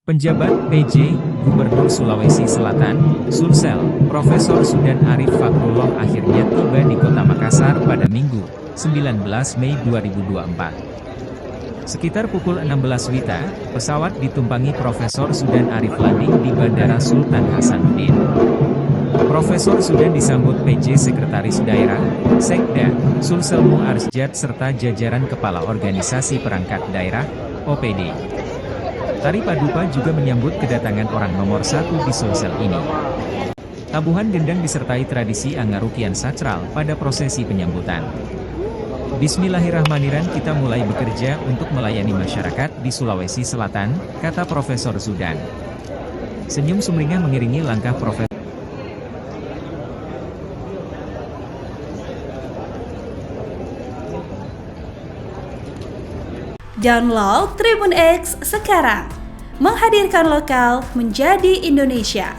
Penjabat PJ, Gubernur Sulawesi Selatan, Sulsel, Profesor Sudan Arif Fakrullah akhirnya tiba di Kota Makassar pada Minggu, 19 Mei 2024. Sekitar pukul 16 WITA, pesawat ditumpangi Profesor Sudan Arif landing di Bandara Sultan Hasanuddin. Profesor Sudan disambut PJ Sekretaris Daerah, Sekda, Sulsel Muarsjad serta jajaran Kepala Organisasi Perangkat Daerah, OPD. Tari Padupa juga menyambut kedatangan orang nomor 1 di Sulsel ini. Tabuhan gendang disertai tradisi angarukian sakral pada prosesi penyambutan. Bismillahirrahmanirrahim, kita mulai bekerja untuk melayani masyarakat di Sulawesi Selatan, kata Profesor Sudan. Senyum sumringah mengiringi langkah Profesor. Download Tribun X sekarang, menghadirkan lokal menjadi Indonesia.